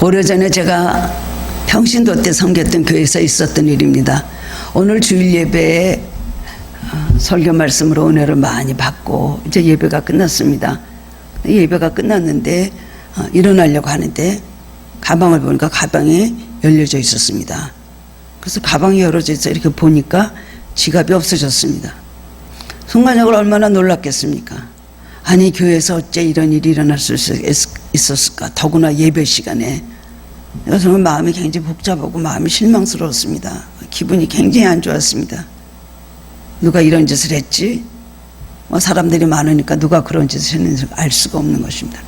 오래전에 제가 평신도 때 섬겼던 교회에서 있었던 일입니다. 오늘 주일 예배에 설교 말씀으로 은혜를 많이 받고 이제 예배가 끝났습니다. 예배가 끝났는데 일어나려고 하는데 가방을 보니까 가방이 열려져 있었습니다. 그래서 가방이 열어져 있어 이렇게 보니까 지갑이 없어졌습니다. 순간적으로 얼마나 놀랐겠습니까? 아니 교회에서 어째 이런 일이 일어날 수 있었을까? 더구나 예배 시간에. 그래서 마음이 굉장히 복잡하고 마음이 실망스러웠습니다. 기분이 굉장히 안 좋았습니다. 누가 이런 짓을 했지? 사람들이 많으니까 누가 그런 짓을 했는지 알 수가 없는 것입니다.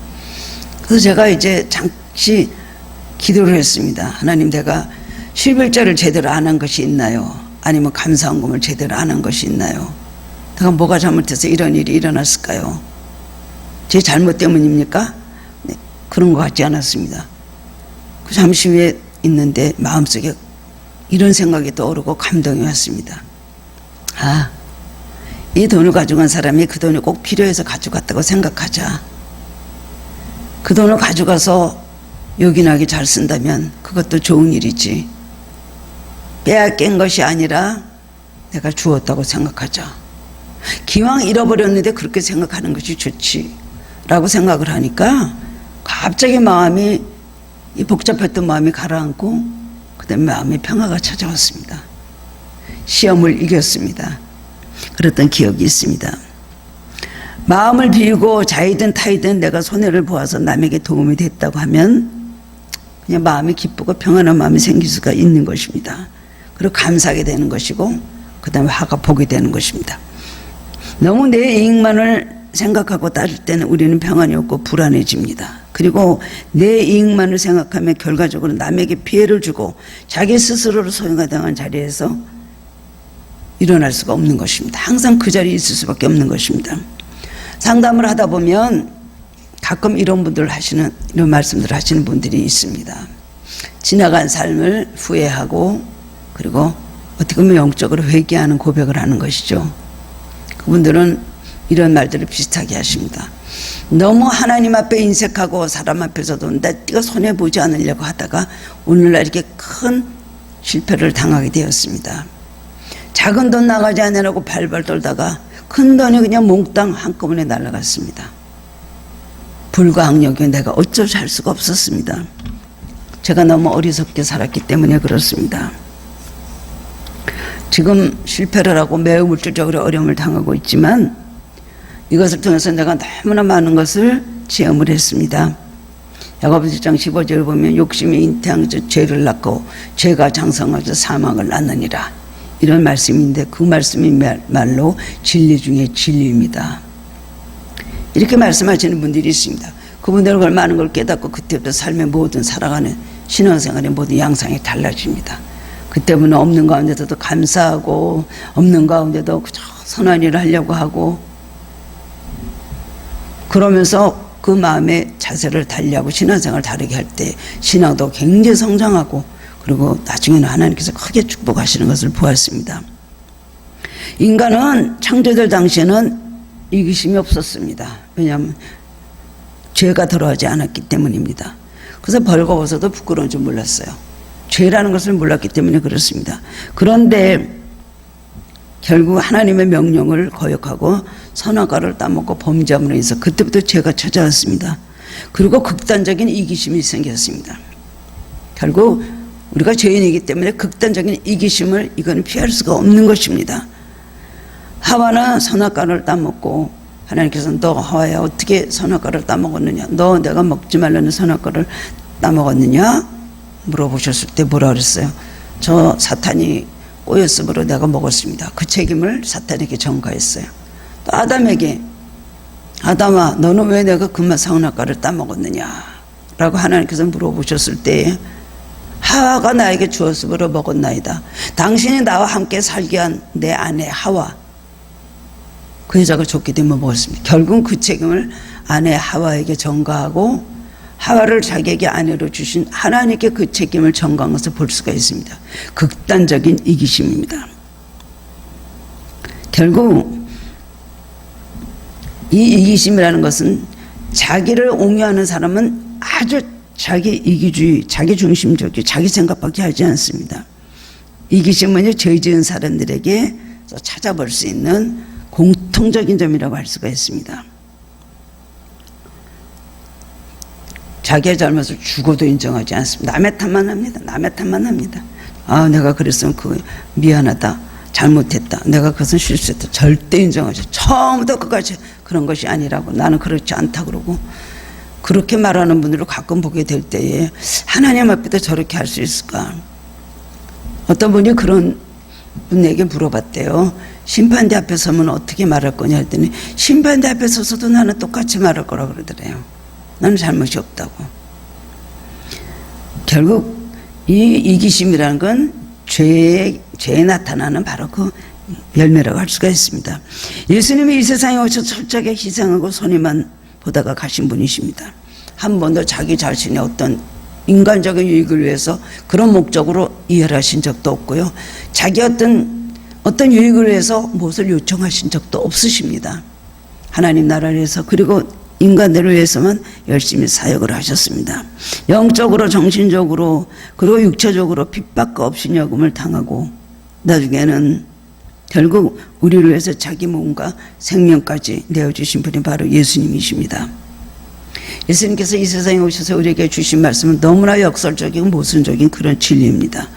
그래서 제가 이제 잠시 기도를 했습니다. 하나님, 내가 11절을 제대로 안 한 것이 있나요? 아니면 감사헌금을 제대로 안 한 것이 있나요? 내가 뭐가 잘못해서 이런 일이 일어났을까요? 제 잘못 때문입니까? 네, 그런 것 같지 않았습니다. 그 잠시 후에 있는데 마음속에 이런 생각이 떠오르고 감동이 왔습니다. 이 돈을 가져간 사람이 그 돈이 꼭 필요해서 가져갔다고 생각하자. 그 돈을 가져가서 요긴하게 잘 쓴다면 그것도 좋은 일이지. 빼앗긴 것이 아니라 내가 주었다고 생각하자. 기왕 잃어버렸는데 그렇게 생각하는 것이 좋지 라고 생각을 하니까 갑자기 마음이, 이 복잡했던 마음이 가라앉고 그 다음에 마음의 평화가 찾아왔습니다. 시험을 이겼습니다. 그랬던 기억이 있습니다. 마음을 비우고 자이든 타이든 내가 손해를 보아서 남에게 도움이 됐다고 하면 그냥 마음이 기쁘고 평안한 마음이 생길 수가 있는 것입니다. 그리고 감사하게 되는 것이고 그 다음에 화가 보게 되는 것입니다. 너무 내 이익만을 생각하고 따질 때는 우리는 평안이 없고 불안해집니다. 그리고 내 이익만을 생각하면 결과적으로 남에게 피해를 주고 자기 스스로를 소용가 당한 자리에서 일어날 수가 없는 것입니다. 항상 그 자리에 있을 수밖에 없는 것입니다. 상담을 하다 보면 가끔 이런 말씀들을 하시는 분들이 있습니다. 지나간 삶을 후회하고 그리고 어떻게 보면 영적으로 회개하는 고백을 하는 것이죠. 그분들은 이런 말들을 비슷하게 하십니다. 너무 하나님 앞에 인색하고 사람 앞에서도 내가 손해보지 않으려고 하다가 오늘날 이렇게 큰 실패를 당하게 되었습니다. 작은 돈 나가지 않으려고 발발 떨다가 큰 돈이 그냥 몽땅 한꺼번에 날아갔습니다. 불가항력에 내가 어쩌지 할 수가 없었습니다. 제가 너무 어리석게 살았기 때문에 그렇습니다. 지금 실패를 하고 매우 물질적으로 어려움을 당하고 있지만 이것을 통해서 내가 너무나 많은 것을 체험을 했습니다. 야고보서 1장 15절을 보면 욕심이 잉태하여 죄를 낳고 죄가 장성하여 사망을 낳느니라, 이런 말씀인데 그 말씀이 말로 진리 중에 진리입니다. 이렇게 말씀하시는 분들이 있습니다. 그분들은 그걸 많은 걸 깨닫고 그때부터 삶의 모든 살아가는 신앙생활의 모든 양상이 달라집니다. 그때부터는 없는 가운데서도 감사하고 없는 가운데도 그저 선한 일을 하려고 하고 그러면서 그 마음의 자세를 달리하고 신앙생활을 다르게 할 때 신앙도 굉장히 성장하고 그리고 나중에는 하나님께서 크게 축복하시는 것을 보았습니다. 인간은 창조될 당시에는 이기심이 없었습니다. 왜냐하면 죄가 들어가지 않았기 때문입니다. 그래서 벌거벗어도 부끄러운 줄 몰랐어요. 죄라는 것을 몰랐기 때문에 그렇습니다. 그런데 결국 하나님의 명령을 거역하고 선악과를 따먹고 범죄함으로 인해서 그때부터 죄가 찾아왔습니다. 그리고 극단적인 이기심이 생겼습니다. 결국 우리가 죄인이기 때문에 극단적인 이기심을 이거는 피할 수가 없는 것입니다. 하와는 선악과를 따먹고 하나님께서 너 하와야 어떻게 선악과를 따먹었느냐, 너 내가 먹지 말라는 선악과를 따먹었느냐 물어보셨을 때 뭐라 그랬어요? 저 사탄이 꼬였으므로 내가 먹었습니다. 그 책임을 사탄에게 전가했어요. 또 아담에게 아담아 너는 왜 내가 그만 선악과를 따먹었느냐 라고 하나님께서 물어보셨을 때 하와가 나에게 주었으므로 먹었나이다. 당신이 나와 함께 살게 한 내 아내 하와, 그 여자가 줬기 때문에 먹었습니다. 결국은 그 책임을 아내 하와에게 전가하고 하와를 자기에게 아내로 주신 하나님께 그 책임을 전가한 것을 볼 수가 있습니다. 극단적인 이기심입니다. 결국 이 이기심이라는 것은 자기를 옹호하는 사람은 아주 자기 이기주의, 자기 중심적이 자기 생각밖에 하지 않습니다. 이기심은요, 죄 지은 사람들에게 찾아볼 수 있는 공통적인 점이라고 할 수가 있습니다. 자기의 잘못을 죽어도 인정하지 않습니다. 남의 탓만 합니다. 남의 탓만 합니다. 아, 내가 그랬으면 미안하다, 잘못했다, 내가 그것은 실수했다. 절대 인정하지. 처음부터 끝까지 그런 것이 아니라고, 나는 그렇지 않다 그러고, 그렇게 말하는 분들을 가끔 보게 될 때에 하나님 앞에도 저렇게 할 수 있을까? 어떤 분이 그런 분에게 물어봤대요. 심판대 앞에 서면 어떻게 말할 거냐 했더니, 심판대 앞에 서서도 나는 똑같이 말할 거라 그러더래요. 나는 잘못이 없다고. 결국 이 이기심이라는 건 죄에 나타나는 바로 그 열매라고 할 수가 있습니다. 예수님이 이 세상에 오셔서 철저하게 희생하고 손해만 보다가 가신 분이십니다. 한 번도 자기 자신의 어떤 인간적인 유익을 위해서 그런 목적으로 이해하신 적도 없고요. 자기 어떤 유익을 위해서 무엇을 요청하신 적도 없으십니다. 하나님 나라를 위해서, 그리고 인간들을 위해서만 열심히 사역을 하셨습니다. 영적으로, 정신적으로, 그리고 육체적으로 핍박과 업신여금을 당하고, 나중에는 결국 우리를 위해서 자기 몸과 생명까지 내어주신 분이 바로 예수님이십니다. 예수님께서 이 세상에 오셔서 우리에게 주신 말씀은 너무나 역설적이고 모순적인 그런 진리입니다.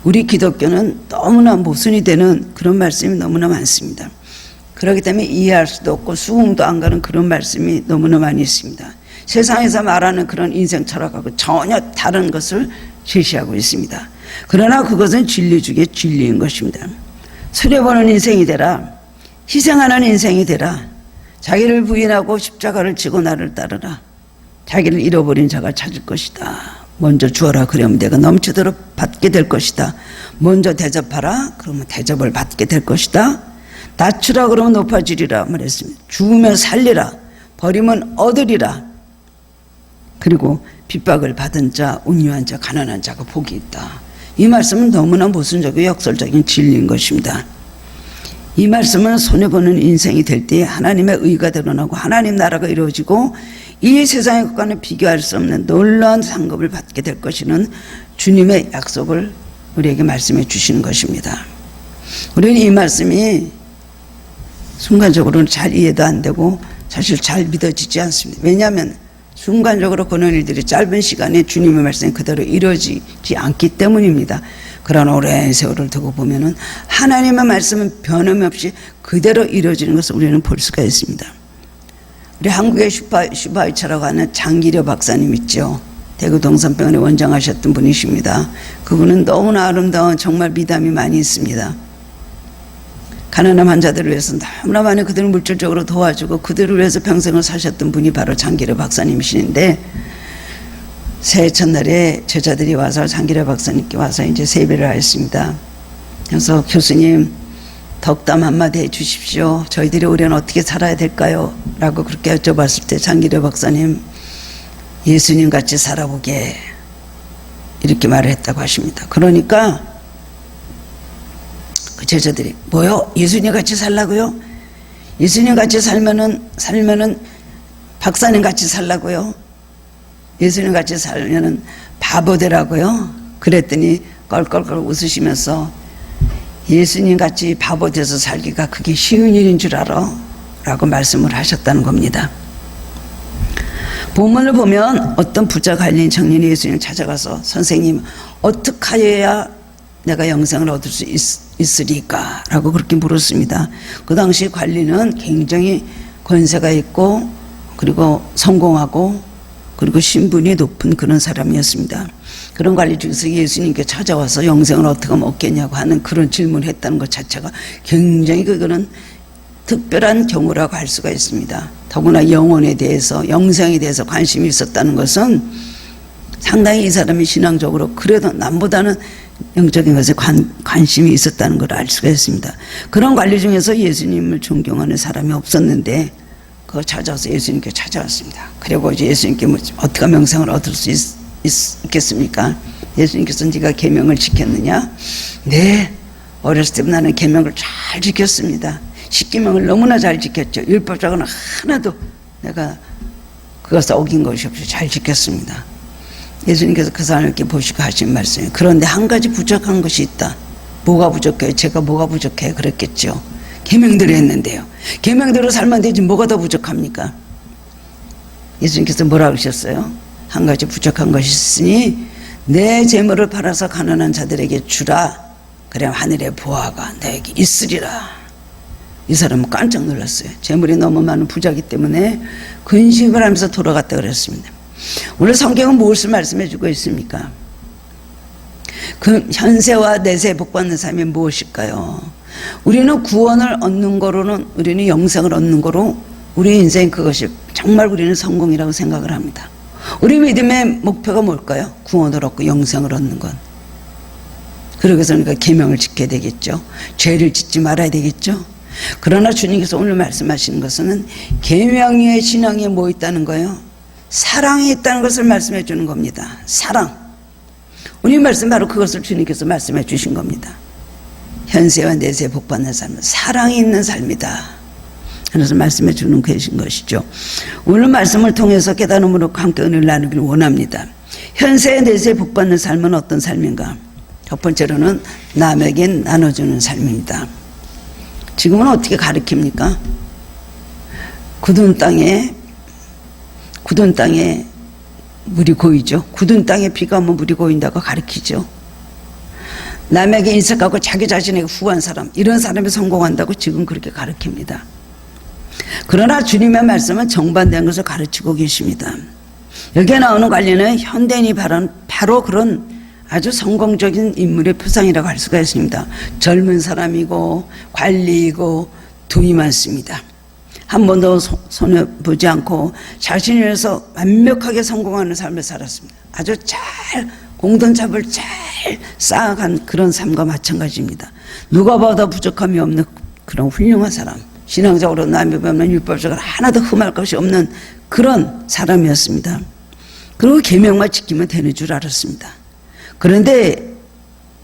우리 기독교는 너무나 모순이 되는 그런 말씀이 너무나 많습니다. 그렇기 때문에 이해할 수도 없고 수긍도 안 가는 그런 말씀이 너무나 많이 있습니다. 세상에서 말하는 그런 인생 철학하고 전혀 다른 것을 제시하고 있습니다. 그러나 그것은 진리 중에 진리인 것입니다. 손해보는 인생이 되라, 희생하는 인생이 되라, 자기를 부인하고 십자가를 지고 나를 따르라, 자기를 잃어버린 자가 찾을 것이다, 먼저 주어라 그러면 내가 넘치도록 받게 될 것이다, 먼저 대접하라 그러면 대접을 받게 될 것이다, 낮추라 그러면 높아지리라 말했습니다. 죽으면 살리라, 버리면 얻으리라, 그리고 핍박을 받은 자, 온유한 자, 가난한 자가 복이 있다. 이 말씀은 너무나 모순적이고 역설적인 진리인 것입니다. 이 말씀은 손해보는 인생이 될 때에 하나님의 의가 드러나고 하나님 나라가 이루어지고 이 세상의 것과는 비교할 수 없는 놀라운 상급을 받게 될 것이는 주님의 약속을 우리에게 말씀해 주시는 것입니다. 우리는 이 말씀이 순간적으로는 잘 이해도 안 되고 사실 잘 믿어지지 않습니다. 왜냐하면 순간적으로 그런 일들이 짧은 시간에 주님의 말씀이 그대로 이루어지지 않기 때문입니다. 그러나 오랜 세월을 두고 보면은 하나님의 말씀은 변함없이 그대로 이루어지는 것을 우리는 볼 수가 있습니다. 우리 한국의 슈바이처라고 하는 장기려 박사님 있죠. 대구 동산병원에 원장하셨던 분이십니다. 그분은 너무나 아름다운 정말 미담이 많이 있습니다. 가난한 환자들을 위해서 너무나 많이 그들을 물질적으로 도와주고 그들을 위해서 평생을 사셨던 분이 바로 장기려 박사님이시는데, 새해 첫날에 제자들이 와서 장기려 박사님께 와서 이제 세배를 하였습니다. 그래서 교수님 덕담 한마디 해 주십시오. 저희들이 올해는 어떻게 살아야 될까요? 라고 그렇게 여쭤봤을 때 장기려 박사님, 예수님 같이 살아보게, 이렇게 말을 했다고 하십니다. 그러니까 그 제자들이 뭐요? 예수님 같이 살라고요? 예수님 같이 살면은 박사님 같이 살라고요? 예수님 같이 살면은 바보 되라고요? 그랬더니 껄껄껄 웃으시면서 예수님 같이 바보 돼서 살기가 그게 쉬운 일인 줄 알아? 라고 말씀을 하셨다는 겁니다. 본문을 보면 어떤 부자 관리인 청년이 예수님을 찾아가서 선생님 어떻게 해야 내가 영생을 얻을 수 있으리까? 라고 그렇게 물었습니다. 그 당시 관리는 굉장히 권세가 있고 그리고 성공하고 그리고 신분이 높은 그런 사람이었습니다. 그런 관리 중에서 예수님께 찾아와서 영생을 어떻게 하면 얻겠냐고 하는 그런 질문을 했다는 것 자체가 굉장히 그거는 특별한 경우라고 할 수가 있습니다. 더구나 영혼에 대해서, 영생에 대해서 관심이 있었다는 것은 상당히 이 사람이 신앙적으로 그래도 남보다는 영적인 것에 관심이 있었다는 걸 알 수가 있습니다. 그런 관리 중에서 예수님을 존경하는 사람이 없었는데 그거 찾아와서 예수님께 찾아왔습니다. 그리고 이제 예수님께 어떻게 하면 영생을 얻을 수 있겠습니까? 예수님께서 네가 계명을 지켰느냐? 네, 어렸을 때 나는 계명을 잘 지켰습니다. 십계명을 너무나 잘 지켰죠. 율법적으로는 하나도 내가 그것을 어긴 것이 없이 잘 지켰습니다. 예수님께서 그 사람을 이렇게 보시고 하신 말씀이에요. 그런데 한 가지 부족한 것이 있다. 뭐가 부족해요? 제가 뭐가 부족해요? 그랬겠죠. 계명대로 했는데요. 계명대로 살면 되지 뭐가 더 부족합니까? 예수님께서 뭐라 그러셨어요? 한 가지 부족한 것이 있으니 내 재물을 팔아서 가난한 자들에게 주라. 그래야 하늘의 보화가 너에게 있으리라. 이 사람은 깜짝 놀랐어요. 재물이 너무 많은 부자이기 때문에 근심을 하면서 돌아갔다 그랬습니다. 오늘 성경은 무엇을 말씀해 주고 있습니까? 그 현세와 내세 복받는 삶이 무엇일까요? 우리는 구원을 얻는 거로는, 우리는 영생을 얻는 거로 우리 인생 그것이 정말 우리는 성공이라고 생각을 합니다. 우리 믿음의 목표가 뭘까요? 구원을 얻고 영생을 얻는 것. 그러기 위해서 우리가 계명을 지켜야 되겠죠. 죄를 짓지 말아야 되겠죠. 그러나 주님께서 오늘 말씀하시는 것은 계명 위에 신앙이 뭐 있다는 거예요? 사랑이 있다는 것을 말씀해 주는 겁니다. 사랑. 우리 말씀 바로 그것을 주님께서 말씀해 주신 겁니다. 현세와 내세 복받는 삶은 사랑이 있는 삶이다. 그래서 말씀해 주는 것이죠. 오늘 말씀을 통해서 깨달음으로 함께 은혜를 나누기를 원합니다. 현세 내세 복받는 삶은 어떤 삶인가? 첫 번째로는 남에게 나눠주는 삶입니다. 지금은 어떻게 가르칩니까? 굳은 땅에 물이 고이죠. 굳은 땅에 비가 오면 물이 고인다고 가르치죠. 남에게 인색하고 자기 자신에게 후한 사람, 이런 사람이 성공한다고 지금 그렇게 가르칩니다. 그러나 주님의 말씀은 정반대한 것을 가르치고 계십니다. 여기에 나오는 관리는 현대인이 바로 그런 아주 성공적인 인물의 표상이라고 할 수가 있습니다. 젊은 사람이고 관리이고 돈이 많습니다. 한 번도 손해보지 않고 자신을 위해서 완벽하게 성공하는 삶을 살았습니다. 아주 잘 공동잡을 잘 쌓아간 그런 삶과 마찬가지입니다. 누가 봐도 부족함이 없는 그런 훌륭한 사람, 신앙적으로 남이 보면 율법적으로 하나도 흠할 것이 없는 그런 사람이었습니다. 그리고 계명만 지키면 되는 줄 알았습니다. 그런데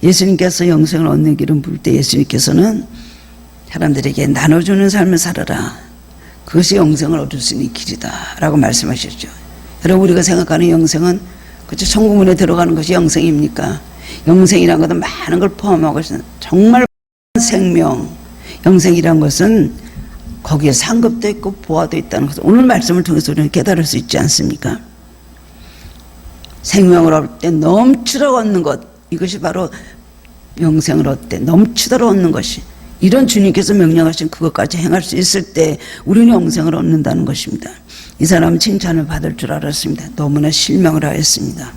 예수님께서 영생을 얻는 길을 부를 때 예수님께서는 사람들에게 나눠주는 삶을 살아라. 그것이 영생을 얻을 수 있는 길이다 라고 말씀하셨죠. 여러분, 우리가 생각하는 영생은 그렇죠, 천국문에 들어가는 것이 영생입니까? 영생이라는 것은 많은 걸 포함하고 있는 정말 생명, 영생이라는 것은 거기에 상급도 있고 보화도 있다는 것을 오늘 말씀을 통해서 우리는 깨달을 수 있지 않습니까? 생명을 얻을 때 넘치도록 얻는 것, 이것이 바로 영생을 얻을 때 넘치도록 얻는 것이, 이런 주님께서 명령하신 그것까지 행할 수 있을 때 우리는 영생을 얻는다는 것입니다. 이 사람은 칭찬을 받을 줄 알았습니다. 너무나 실망을 하였습니다.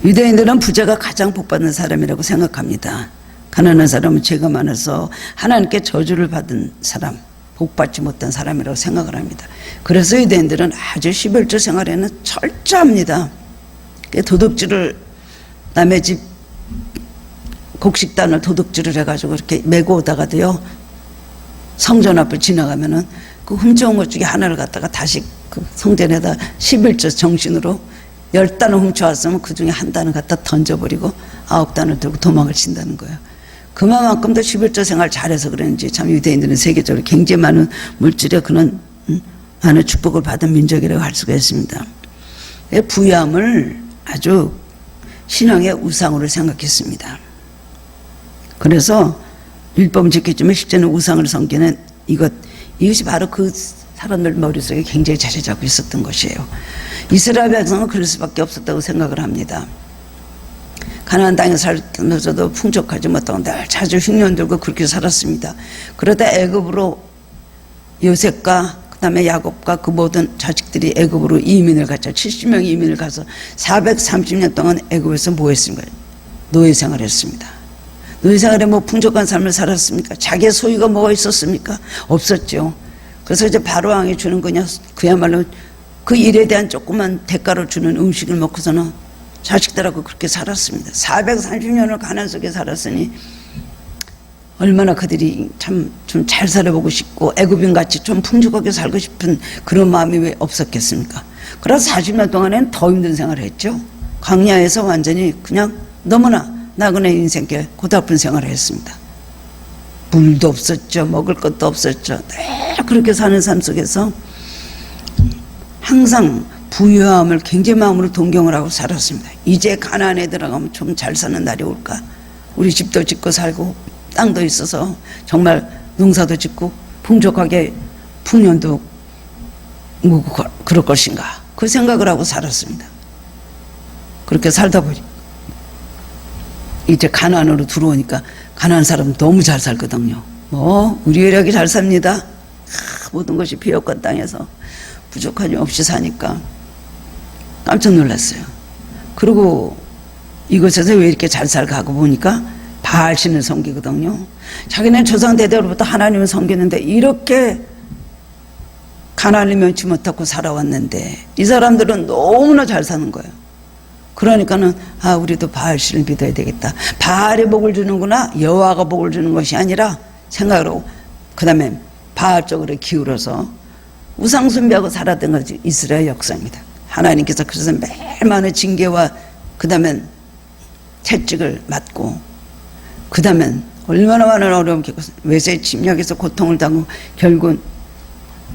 유대인들은 부자가 가장 복받는 사람이라고 생각합니다. 가난한 사람은 죄가 많아서 하나님께 저주를 받은 사람, 복받지 못한 사람이라고 생각을 합니다. 그래서 유대인들은 아주 11조 생활에는 철저합니다. 도둑질을, 남의 집 곡식단을 도둑질을 해가지고 이렇게 메고 오다가도요, 성전 앞을 지나가면은 그 훔쳐온 것 중에 하나를 갖다가 다시 그 성전에다 11조 정신으로 10단을 훔쳐왔으면 그 중에 한 단을 갖다 던져버리고 9단을 들고 도망을 친다는 거예요. 그만큼도 11조 생활 잘해서 그런지 참 유대인들은 세계적으로 굉장히 많은 물질에 그런 많은 축복을 받은 민족이라고 할 수가 있습니다. 부유함을 아주 신앙의 우상으로 생각했습니다. 그래서 율법은 지켰지만 실제는 우상을 섬기는 이것이 바로 그 사람들 머릿속에 굉장히 자리 잡고 있었던 것이에요. 이스라엘 백성은 그럴 수밖에 없었다고 생각을 합니다. 가나안 땅에 살면서도 풍족하지 못하고 늘 자주 흉년 들고 그렇게 살았습니다. 그러다 애굽으로 요셉과 그다음에 야곱과 그 모든 자식들이 애굽으로 이민을 갔죠. 70명이 이민을 가서 430년 동안 애굽에서 뭐 했습니까? 노예 생활했습니다. 노예 생활에 뭐 풍족한 삶을 살았습니까? 자기의 소유가 뭐가 있었습니까? 없었죠. 그래서 이제 바로 왕이 주는 그냥 그야말로 그 일에 대한 조그만 대가를 주는 음식을 먹고서는 자식들하고 그렇게 살았습니다. 430년을 가난 속에 살았으니 얼마나 그들이 참 좀 잘 살아보고 싶고 애굽인같이 좀 풍족하게 살고 싶은 그런 마음이 왜 없었겠습니까? 그래서 40년 동안에는 더 힘든 생활을 했죠. 광야에서 완전히 그냥 너무나 나그네 인생께 고달픈 생활을 했습니다. 물도 없었죠. 먹을 것도 없었죠. 늘 그렇게 사는 삶 속에서 항상 부유함을 굉장히 마음으로 동경을 하고 살았습니다. 이제 가나안에 들어가면 좀 잘 사는 날이 올까? 우리 집도 짓고 살고 땅도 있어서 정말 농사도 짓고 풍족하게 풍년도 뭐 그럴 것인가? 그 생각을 하고 살았습니다. 그렇게 살다 보니 이제 가나안으로 들어오니까 가나안 사람 너무 잘 살거든요. 우리 이렇게 잘 삽니다. 모든 것이 비옥한 땅에서 부족함이 없이 사니까 깜짝 놀랐어요. 그리고 이곳에서 왜 이렇게 잘 살까 하고 보니까 바알신을 섬기거든요. 자기는 조상 대대로부터 하나님을 섬기는데 이렇게 가나안을 면치 못하고 살아왔는데 이 사람들은 너무나 잘 사는 거예요. 그러니까는 우리도 바알신을 믿어야 되겠다. 바알이 복을 주는구나. 여호와가 복을 주는 것이 아니라 생각을 하고 그 다음에 바알 쪽으로 기울어서 우상 숭배하고 살았던 것이 이스라엘 역사입니다. 하나님께서 그래서 매일 많은 징계와 그 다음엔 채찍을 맞고 그 다음엔 얼마나 많은 어려움 겪고 외세 침략에서 고통을 당하고 결국은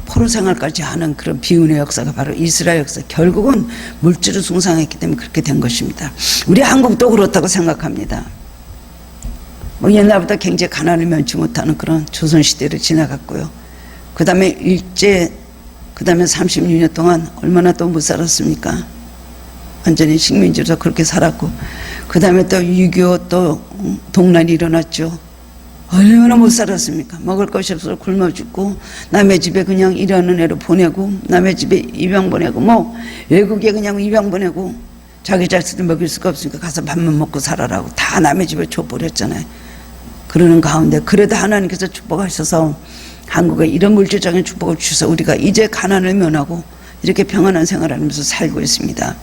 포로 생활까지 하는 그런 비운의 역사가 바로 이스라엘 역사. 결국은 물질을 숭상했기 때문에 그렇게 된 것입니다. 우리 한국도 그렇다고 생각합니다. 옛날보다 굉장히 가난을 면치 못하는 그런 조선시대를 지나갔고요. 그 다음에 일제, 그 다음에 36년 동안 얼마나 또 못 살았습니까? 완전히 식민지로서 그렇게 살았고, 그 다음에 또 6.25 또 동란이 일어났죠. 얼마나 못 살았습니까? 먹을 것이 없어서 굶어 죽고, 남의 집에 그냥 일하는 애로 보내고, 남의 집에 입양 보내고, 외국에 그냥 입양 보내고, 자기 자식들 먹일 수가 없으니까 가서 밥만 먹고 살아라고 다 남의 집에 줘버렸잖아요. 그러는 가운데 그래도 하나님께서 축복하셔서 한국에 이런 물질적인 축복을 주셔서 우리가 이제 가난을 면하고 이렇게 평안한 생활하면서 살고 있습니다.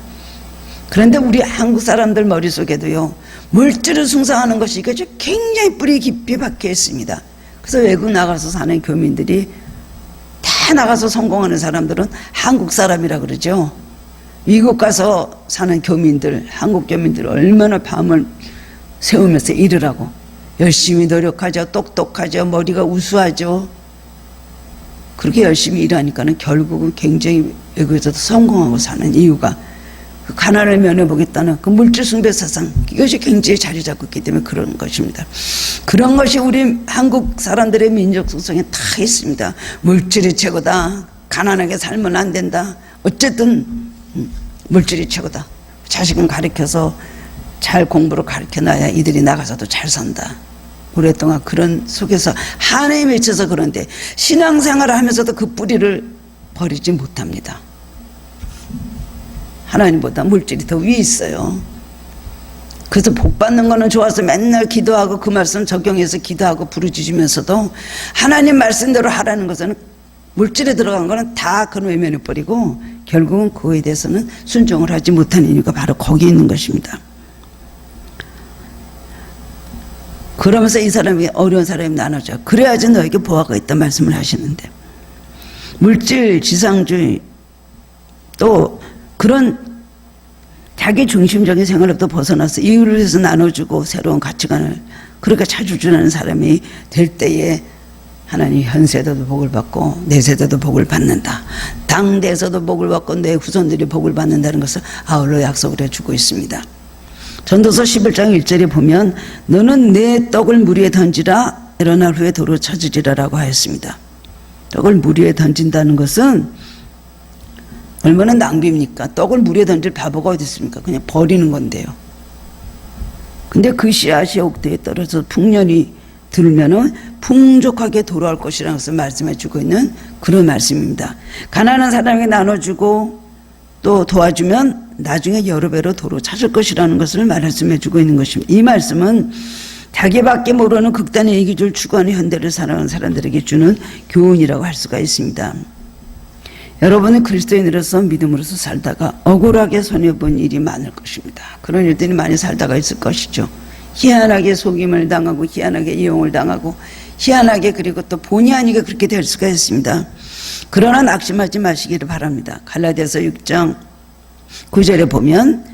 그런데 우리 한국 사람들 머릿속에도요, 물질을 숭상하는 것이 이게 굉장히 뿌리 깊이 박혀 있습니다. 그래서 외국 나가서 사는 교민들이 다 나가서 성공하는 사람들은 한국 사람이라 그러죠. 미국 가서 사는 교민들, 한국 교민들 얼마나 밤을 새우면서 일을 하고 열심히 노력하죠. 똑똑하죠. 머리가 우수하죠. 그렇게 열심히 일하니까는 결국은 굉장히 외국에서도 성공하고 사는 이유가 그 가난을 면해보겠다는 그 물질 숭배 사상, 이것이 굉장히 자리 잡고 있기 때문에 그런 것입니다. 그런 것이 우리 한국 사람들의 민족 속성에 다 있습니다. 물질이 최고다. 가난하게 살면 안 된다. 어쨌든 물질이 최고다. 자식은 가르쳐서 잘 공부를 가르쳐놔야 이들이 나가서도 잘 산다. 오랫동안 그런 속에서 한해에 맺혀서 그런데 신앙생활을 하면서도 그 뿌리를 버리지 못합니다. 하나님보다 물질이 더 위에 있어요. 그래서 복 받는 거는 좋아서 맨날 기도하고 그 말씀 적용해서 기도하고 부르짖으면서도 하나님 말씀대로 하라는 것은 물질에 들어간 거는 다 그런 외면해 버리고 결국은 그거에 대해서는 순종을 하지 못하는 이유가 바로 거기 있는 것입니다. 그러면서 이 사람이 어려운 사람이 나눠져. 그래야지 너에게 보화가 있다 말씀을 하시는데, 물질 지상주의 또 그런 자기 중심적인 생활로부터 벗어나서 이유를 위해서 나눠주고 새로운 가치관을 그렇게 찾아주는 사람이 될 때에 하나님 현세대도 복을 받고 내세대도 복을 받는다. 당대에서도 복을 받고 내 후손들이 복을 받는다는 것을 아울러 약속을 해주고 있습니다. 전도서 11장 1절에 보면 너는 내 떡을 물 위에 던지라 여러 날 후에 도로 찾으리라 라고 하였습니다. 떡을 물 위에 던진다는 것은 얼마나 낭비입니까? 떡을 물 위에 던질 바보가 어디 있습니까? 그냥 버리는 건데요. 근데 그 씨앗이 옥대에 떨어져 풍년이 들면은 풍족하게 돌아올 것이라는 것을 말씀해 주고 있는 그런 말씀입니다. 가난한 사람에게 나눠주고 또 도와주면 나중에 여러 배로 도로 찾을 것이라는 것을 말씀해 주고 있는 것입니다. 이 말씀은 자기밖에 모르는 극단의 이기주의를 추구하는 현대를 살아가는 사람들에게 주는 교훈이라고 할 수가 있습니다. 여러분은 그리스도인으로서 믿음으로서 살다가 억울하게 손해본 일이 많을 것입니다. 그런 일들이 많이 살다가 있을 것이죠. 희한하게 속임을 당하고 희한하게 이용을 당하고 희한하게 그리고 또 본의 아니게 그렇게 될 수가 있습니다. 그러나 낙심하지 마시기를 바랍니다. 갈라디아서 6장 9절에 보면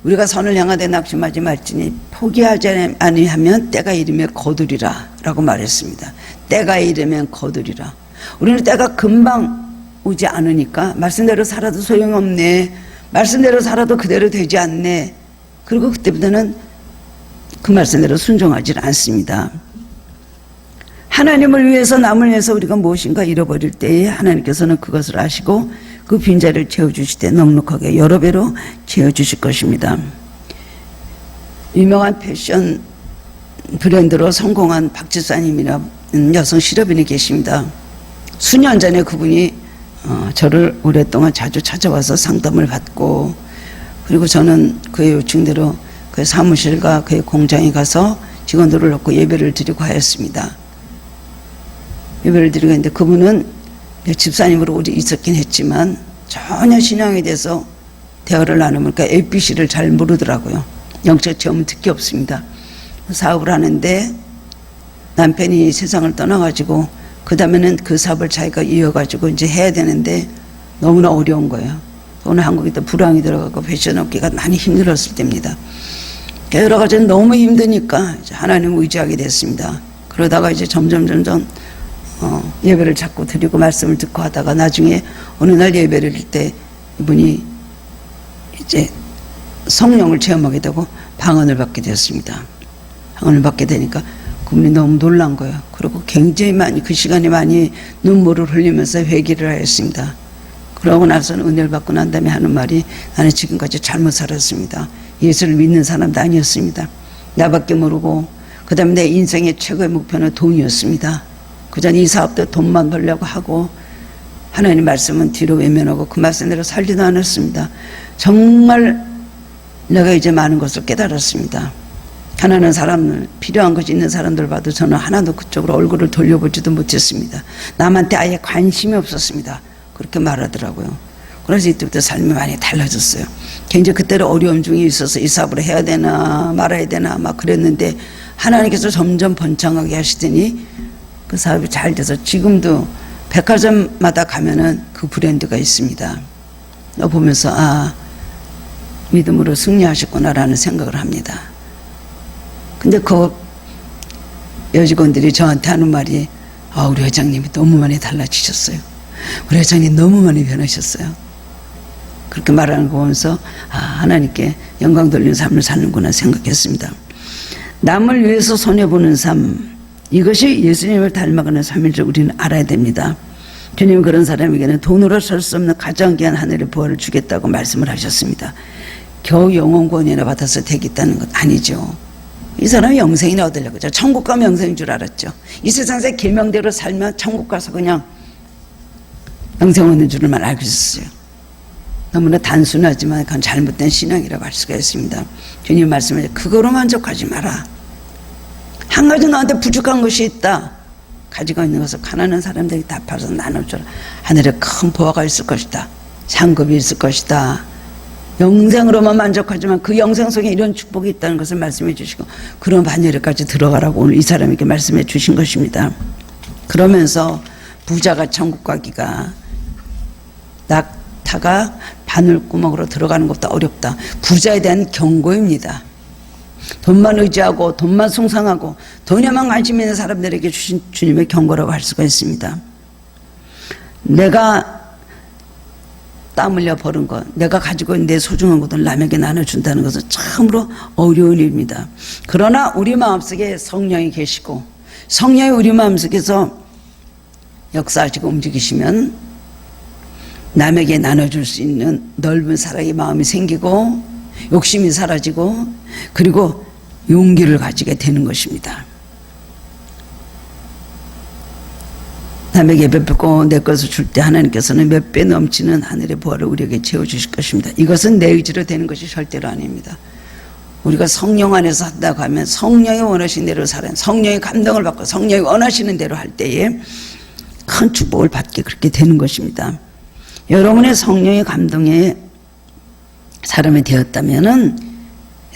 우리가 선을 향하되 낙심하지 말지니 포기하지 아니하면 때가 이르면 거두리라 라고 말했습니다. 때가 이르면 거두리라. 우리는 때가 금방 오지 않으니까 말씀대로 살아도 소용없네. 말씀대로 살아도 그대로 되지 않네. 그리고 그때부터는 그 말씀대로 순종하지 않습니다. 하나님을 위해서 남을 위해서 우리가 무엇인가 잃어버릴 때에 하나님께서는 그것을 아시고 그 빈자리를 채워주실 때 넉넉하게 여러 배로 채워주실 것입니다. 유명한 패션 브랜드로 성공한 박지사님이라는 여성 실업인이 계십니다. 수년 전에 그분이 저를 오랫동안 자주 찾아와서 상담을 받고, 그리고 저는 그의 요청대로 그의 사무실과 그의 공장에 가서 직원들을 놓고 예배를 드리고 하였습니다. 예배를 드리고 했는데 그분은 집사님으로 우리 있었긴 했지만 전혀 신앙에 대해서 대화를 나누니까 ABC를 잘 모르더라고요. 영적 체험은 특히 없습니다. 사업을 하는데 남편이 세상을 떠나가지고 그 다음에는 그 사업을 자기가 이어가지고 이제 해야 되는데 너무나 어려운 거예요. 오늘 한국에 또 불황이 들어가고 패션 업계가 많이 힘들었을 때입니다. 여러 가지는 너무 힘드니까 이제 하나님을 의지하게 됐습니다. 그러다가 이제 점점 예배를 자꾸 드리고 말씀을 듣고 하다가 나중에 어느 날 예배를 드릴 때 이분이 이제 성령을 체험하게 되고 방언을 받게 되었습니다. 방언을 받게 되니까 그분이 너무 놀란 거예요. 그리고 굉장히 많이 그 시간에 많이 눈물을 흘리면서 회개를 하였습니다. 그러고 나서는 은혜를 받고 난 다음에 하는 말이, 나는 지금까지 잘못 살았습니다. 예수를 믿는 사람도 아니었습니다. 나밖에 모르고 그 다음에 내 인생의 최고의 목표는 돈이었습니다. 그전 이 사업도 돈만 벌려고 하고 하나님 말씀은 뒤로 외면하고 그 말씀대로 살지도 않았습니다. 정말 내가 이제 많은 것을 깨달았습니다. 가난한 사람들, 필요한 것이 있는 사람들 봐도 저는 하나도 그쪽으로 얼굴을 돌려보지도 못했습니다. 남한테 아예 관심이 없었습니다. 그렇게 말하더라고요. 그래서 이때부터 삶이 많이 달라졌어요. 굉장히 그때는 어려움 중에 있어서 이 사업을 해야 되나 말아야 되나 막 그랬는데 하나님께서 점점 번창하게 하시더니 그 사업이 잘 돼서 지금도 백화점마다 가면은 그 브랜드가 있습니다. 보면서 믿음으로 승리하셨구나라는 생각을 합니다. 근데 그 여직원들이 저한테 하는 말이, 우리 회장님이 너무 많이 달라지셨어요. 우리 회장님 너무 많이 변하셨어요. 그렇게 말하는 거 보면서 하나님께 영광 돌리는 삶을 사는구나 생각했습니다. 남을 위해서 손해보는 삶, 이것이 예수님을 닮아가는 삶인 줄 우리는 알아야 됩니다. 주님은 그런 사람에게는 돈으로 살 수 없는 가장 귀한 하늘의 부활을 주겠다고 말씀을 하셨습니다. 겨우 영혼권이나 받아서 되겠다는 것 아니죠. 이 사람이 영생이나 얻으려고 하죠. 천국 가면 영생인 줄 알았죠. 이 세상에서 계명대로 살면 천국 가서 그냥 영생 얻는 줄만 알고 있었어요. 너무나 단순하지만 그건 잘못된 신앙이라고 할 수가 있습니다. 주님 말씀에 그거로 만족하지 마라. 한 가지 너한테 부족한 것이 있다. 가지고 있는 것을 가난한 사람들이 다 팔아서 나눠줘라. 하늘에 큰 보화가 있을 것이다. 상급이 있을 것이다. 영생으로만 만족하지만 그 영생 속에 이런 축복이 있다는 것을 말씀해 주시고 그런 반열에까지 들어가라고 오늘 이 사람에게 말씀해 주신 것입니다. 그러면서 부자가 천국 가기가 낙타가 바늘구멍으로 들어가는 것도 어렵다. 부자에 대한 경고입니다. 돈만 의지하고 돈만 숭상하고 돈에만 관심 있는 사람들에게 주신 주님의 경고라고 할 수가 있습니다. 내가 땀 흘려 버는 것, 내가 가지고 있는 내 소중한 것을 남에게 나눠준다는 것은 참으로 어려운 일입니다. 그러나 우리 마음속에 성령이 계시고 성령이 우리 마음속에서 역사하시고 움직이시면 남에게 나눠줄 수 있는 넓은 사랑의 마음이 생기고 욕심이 사라지고 그리고 용기를 가지게 되는 것입니다. 남에게 베풀고 내 것을 줄 때 하나님께서는 몇 배 넘치는 하늘의 보화를 우리에게 채워주실 것입니다. 이것은 내 의지로 되는 것이 절대로 아닙니다. 우리가 성령 안에서 한다고 하면 성령이 원하시는 대로 살아요. 성령의 감동을 받고 성령이 원하시는 대로 할 때에 큰 축복을 받게 그렇게 되는 것입니다. 여러분의 성령의 감동에 사람이 되었다면은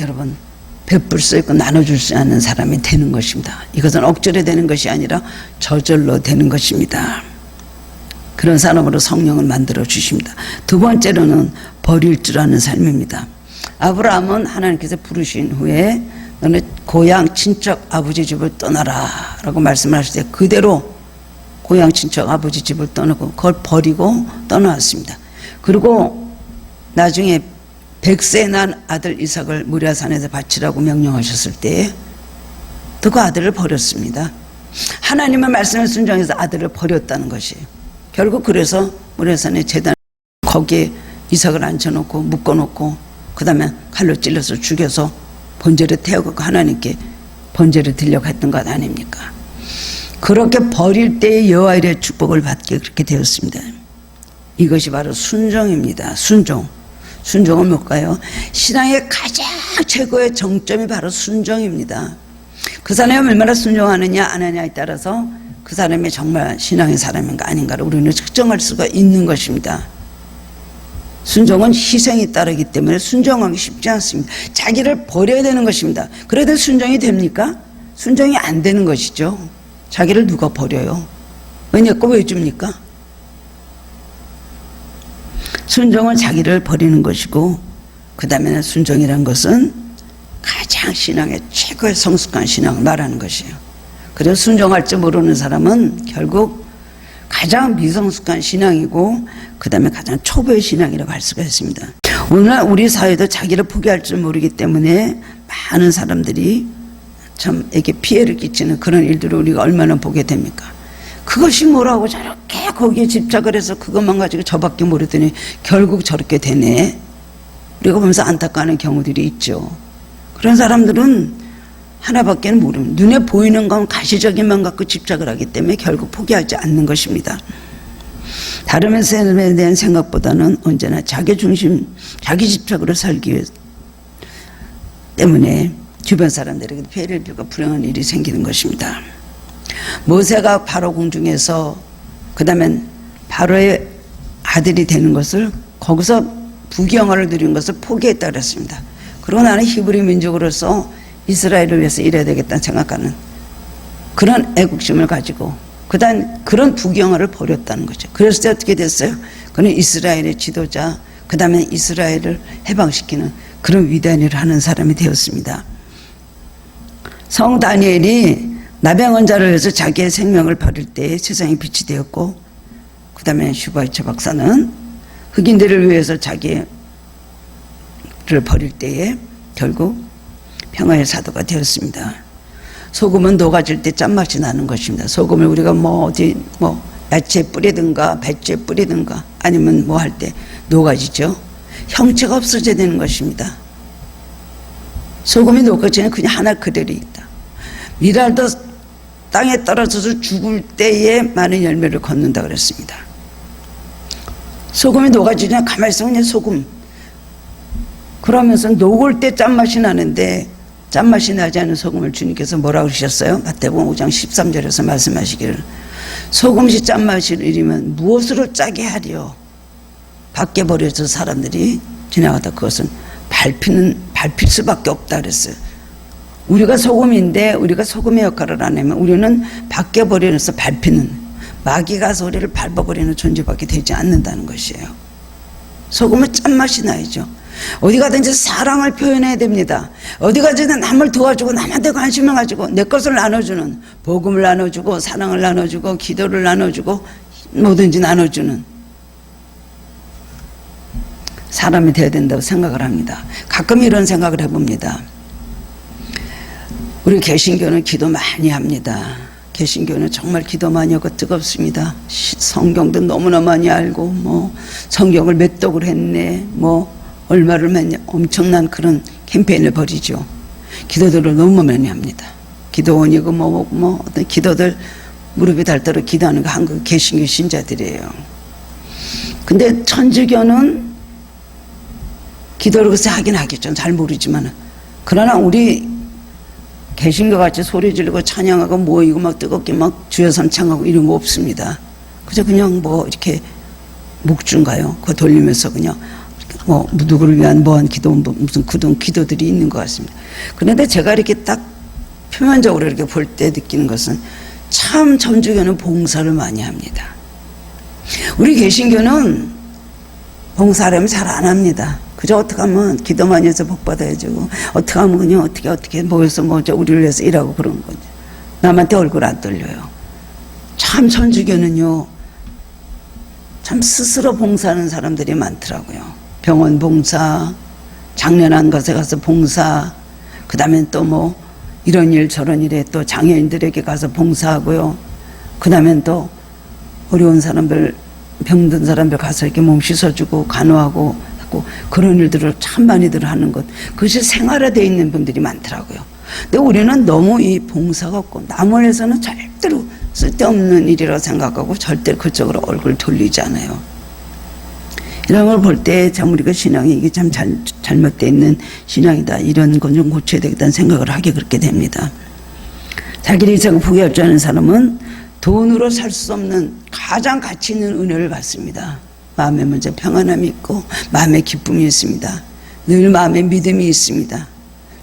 여러분 베풀 수 있고 나눠줄 수 있는 사람이 되는 것입니다. 이것은 억지로 되는 것이 아니라 저절로 되는 것입니다. 그런 사람으로 성령을 만들어 주십니다. 두 번째로는 버릴 줄 아는 삶입니다. 아브라함은 하나님께서 부르신 후에 너는 고향 친척 아버지 집을 떠나라 라고 말씀을 하실 때 그대로 고향 친척 아버지 집을 떠나고 그걸 버리고 떠나왔습니다. 그리고 나중에 100세 난 아들 이삭을 모리아산에서 바치라고 명령하셨을 때에 또 그 아들을 버렸습니다. 하나님의 말씀에 순종해서 아들을 버렸다는 것이에요. 결국 그래서 모리아산의 제단 거기에 이삭을 앉혀놓고 묶어놓고 그 다음에 칼로 찔러서 죽여서 번제를 태우고 하나님께 번제를 드리려고 했던 것 아닙니까? 그렇게 버릴 때의 여호와 일의 축복을 받게 그렇게 되었습니다. 이것이 바로 순종입니다. 순종. 순종은 뭘까요? 신앙의 가장 최고의 정점이 바로 순종입니다. 그 사람이 얼마나 순종하느냐 안 하느냐에 따라서 그 사람이 정말 신앙의 사람인가 아닌가를 우리는 측정할 수가 있는 것입니다. 순종은 희생이 따르기 때문에 순종하기 쉽지 않습니다. 자기를 버려야 되는 것입니다. 그래도 순종이 됩니까? 순종이 안 되는 것이죠. 자기를 누가 버려요? 왜 내 거 왜 줍니까? 순종은 자기를 버리는 것이고 그 다음에는 순종이란 것은 가장 신앙의 최고의 성숙한 신앙을 말하는 것이에요. 그래서 순종할 줄 모르는 사람은 결국 가장 미성숙한 신앙이고 그 다음에 가장 초보의 신앙이라고 할 수가 있습니다. 오늘날 우리 사회도 자기를 포기할 줄 모르기 때문에 많은 사람들이 참 이렇게 피해를 끼치는 그런 일들을 우리가 얼마나 보게 됩니까? 그것이 뭐라고 저렇게 거기에 집착을 해서 그것만 가지고 저밖에 모르더니 결국 저렇게 되네. 우리가 보면서 안타까워하는 경우들이 있죠. 그런 사람들은 하나밖에 모릅니다. 눈에 보이는 건 가시적인만 갖고 집착을 하기 때문에 결국 포기하지 않는 것입니다. 다른 삶에 대한 생각보다는 언제나 자기 중심, 자기 집착으로 살기 위해 때문에 주변 사람들에게 피해를 입고 불행한 일이 생기는 것입니다. 모세가 바로 궁중에서 그 다음엔 바로의 아들이 되는 것을 거기서 부귀영화를 누린 것을 포기했다 그랬습니다. 그러고 나는 히브리 민족으로서 이스라엘을 위해서 일해야 되겠다는 생각하는 그런 애국심을 가지고 그다음 그런 부귀영화를 버렸다는 거죠. 그래서 어떻게 됐어요? 그는 이스라엘의 지도자, 그 다음에 이스라엘을 해방시키는 그런 위대한 일을 하는 사람이 되었습니다. 성 다니엘이 나병원자를 위해서 자기의 생명을 버릴 때 세상에 빛이 되었고 그 다음에 슈바이처 박사는 흑인들을 위해서 자기를 버릴 때에 결국 평화의 사도가 되었습니다. 소금은 녹아질 때 짠맛이 나는 것입니다. 소금을 우리가 야채에 뿌리든가 배추에 뿌리든가 아니면 뭐 할 때 녹아지죠. 형체가 없어져야 되는 것입니다. 소금이 녹아지면 그냥 하나 그대로 있다. 미랄도 땅에 떨어져서 죽을 때에 많은 열매를 걷는다 그랬습니다. 소금이 녹아지냐 가만히 있으면 그냥 소금. 그러면서 녹을 때 짠맛이 나는데 짠맛이 나지 않은 소금을 주님께서 뭐라고 그러셨어요? 마태복음 5장 13절에서 말씀하시기를 소금이 짠맛이 일이면 무엇으로 짜게 하리요? 밖에 버려서 사람들이 지나가다 그것은 밟힐 수밖에 없다 그랬어요. 우리가 소금인데 우리가 소금의 역할을 안 하면 우리는 밖에 버려서 밟히는 마귀가 소리를 밟아버리는 존재밖에 되지 않는다는 것이에요. 소금은 짠맛이 나야죠. 어디 가든지 사랑을 표현해야 됩니다. 어디 가든지 남을 도와주고 남한테 관심을 가지고 내 것을 나눠주는 복음을 나눠주고 사랑을 나눠주고 기도를 나눠주고 뭐든지 나눠주는 사람이 되어야 된다고 생각을 합니다. 가끔 이런 생각을 해봅니다. 우리 개신교는 기도 많이 합니다. 개신교는 정말 기도 많이 하고 뜨겁습니다. 성경도 너무나 많이 알고 성경을 몇 독을 했네 얼마를 했냐 엄청난 그런 캠페인을 벌이죠. 기도들을 너무 많이 합니다. 기도원이고 어떤 기도들 무릎이 닳도록 기도하는 거 한국 개신교 신자들이에요. 근데 천주교는 기도를 글쎄 하긴 하겠죠. 잘 모르지만 그러나 우리 개신교 같이 소리 지르고 찬양하고 모이고 막 뜨겁게 막 주여 삼창하고 이런 거 없습니다. 그냥 이렇게 묵주인가요? 그거 돌리면서 그냥 누구를 위한 기도 무슨 그동 기도들이 있는 것 같습니다. 그런데 제가 이렇게 딱 표면적으로 이렇게 볼 때 느끼는 것은 참 천주교는 봉사를 많이 합니다. 우리 개신교는 봉사하려면 잘 안 합니다. 그저 어떻게 하면 기도 많이 해서 복 받아야죠. 어떻게 하면 그냥 어떻게 모여서 우리를 위해서 일하고 그런 거죠. 남한테 얼굴 안 돌려요. 참 천주교는요, 참 스스로 봉사하는 사람들이 많더라고요. 병원 봉사, 장례난 것에 가서 봉사, 그 다음에 또 뭐 이런 일 저런 일에 또 장애인들에게 가서 봉사하고요. 그 다음에 또 어려운 사람들, 병든 사람들 가서 이렇게 몸 씻어주고 간호하고 하고 그런 일들을 참 많이들 하는 것, 그것이 생활화되어 있는 분들이 많더라고요. 근데 우리는 너무 이 봉사가 없고 남을 위해서는 절대로 쓸데없는 일이라고 생각하고 절대 그쪽으로 얼굴 돌리지 않아요. 이런 걸 볼 때 참 우리가 신앙이 이게 참 잘못되어 있는 신앙이다, 이런 건 좀 고쳐야 되겠다는 생각을 하게 그렇게 됩니다. 자기를 이상 포기하지 않은 사람은 돈으로 살 수 없는 가장 가치 있는 은혜를 받습니다. 마음에 먼저 평안함이 있고 마음에 기쁨이 있습니다. 늘 마음에 믿음이 있습니다.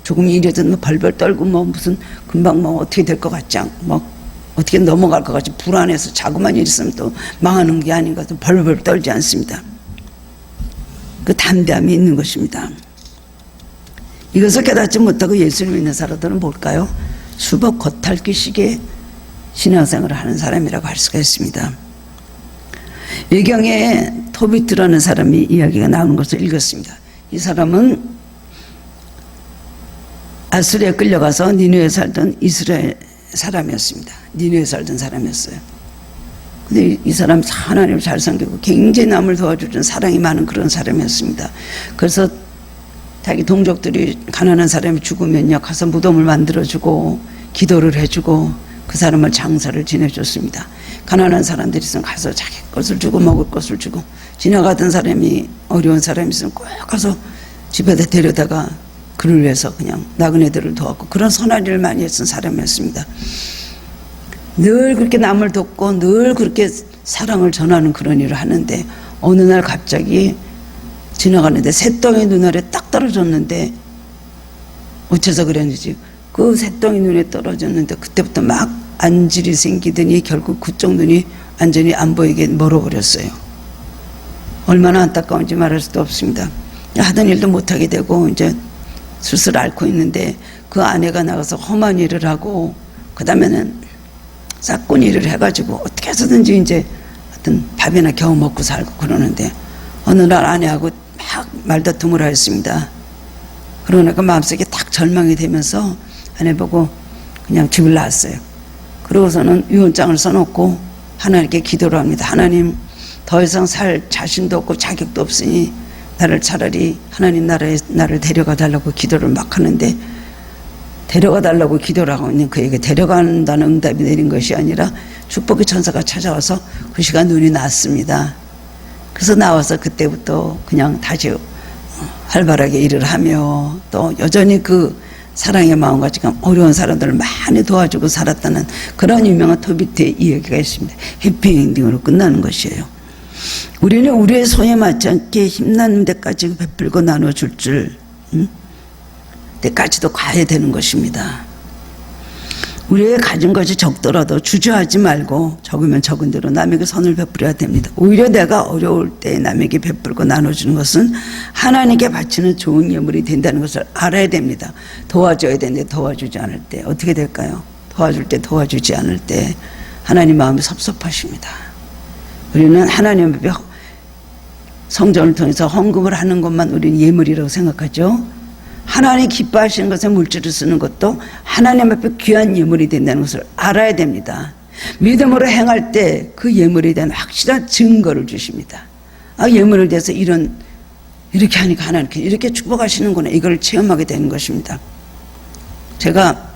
조금 일해도 뭐 벌벌 떨고 뭐 무슨 금방 뭐 어떻게 될 것 같지 않고 뭐 어떻게 넘어갈 것 같이 불안해서 자꾸만 일 있으면 또 망하는 게 아닌가 또 벌벌 떨지 않습니다. 그 담대함이 있는 것입니다. 이것을 깨닫지 못하고 예수를 믿는 사람들은 뭘까요? 수법 겉핥기식의 신앙생활을 하는 사람이라고 할 수가 있습니다. 외경에 토비트라는 사람이 이야기가 나오는 것을 읽었습니다. 이 사람은 아수리에 끌려가서 니느웨에 살던 이스라엘 사람이었습니다. 니느웨에 살던 사람이었어요. 근데 이 사람 하나님을 잘 섬기고 굉장히 남을 도와주는 사랑이 많은 그런 사람이었습니다. 그래서 자기 동족들이 가난한 사람이 죽으면요 가서 무덤을 만들어주고 기도를 해주고 그 사람을 장사를 지내줬습니다. 가난한 사람들이 있으면 가서 자기 것을 주고 먹을 것을 주고, 지나가던 사람이 어려운 사람이 있으면 꼭 가서 집에다 데려다가 그를 위해서 그냥 나그네들을 도왔고 그런 선한 일을 많이 했던 사람이었습니다. 늘 그렇게 남을 돕고 늘 그렇게 사랑을 전하는 그런 일을 하는데 어느 날 갑자기 지나가는데 새똥이 눈알에 딱 떨어졌는데 어째서 그랬는지 그 새똥이 눈에 떨어졌는데 그때부터 막 안질이 생기더니 결국 그쪽 눈이 완전히 안 보이게 멀어버렸어요. 얼마나 안타까운지 말할 수도 없습니다. 하던 일도 못하게 되고 이제 슬슬 앓고 있는데 그 아내가 나가서 험한 일을 하고 그 다음에는 싹군 일을 해가지고 어떻게 해서든지 이제 하여튼 밥이나 겨우 먹고 살고 그러는데 어느 날 아내하고 막 말다툼을 하였습니다. 그러니까 마음속에 딱 절망이 되면서 아내 보고 그냥 집을 나왔어요. 그러고서는 유언장을 써놓고 하나님께 기도를 합니다. 하나님, 더 이상 살 자신도 없고 자격도 없으니 나를 차라리 하나님 나라에 나를 데려가 달라고 기도를 막 하는데, 데려가 달라고 기도를 하고 있는 그에게 데려간다는 응답이 내린 것이 아니라 축복의 천사가 찾아와서 그 시간 눈이 났습니다. 그래서 나와서 그때부터 그냥 다시 활발하게 일을 하며 또 여전히 그 사랑의 마음과 지금 어려운 사람들을 많이 도와주고 살았다는 그런 유명한 토비트의 이야기가 있습니다. 해피엔딩으로 끝나는 것이에요. 우리는 우리의 손에 맞지 않게 힘나는 데까지 베풀고 나눠줄 때까지도 가야 되는 것입니다. 우리의 가진 것이 적더라도 주저하지 말고 적으면 적은 대로 남에게 선을 베풀어야 됩니다. 오히려 내가 어려울 때 남에게 베풀고 나눠주는 것은 하나님께 바치는 좋은 예물이 된다는 것을 알아야 됩니다. 도와줘야 되는데 도와주지 않을 때 어떻게 될까요? 도와줄 때 도와주지 않을 때 하나님 마음이 섭섭하십니다. 우리는 하나님 앞에 성전을 통해서 헌금을 하는 것만 우리는 예물이라고 생각하죠. 하나님 기뻐하시는 것에 물질을 쓰는 것도 하나님 앞에 귀한 예물이 된다는 것을 알아야 됩니다. 믿음으로 행할 때 그 예물에 대한 확실한 증거를 주십니다. 아, 예물을 대해서 이렇게 하니까 하나님께 이렇게 축복하시는구나, 이걸 체험하게 되는 것입니다. 제가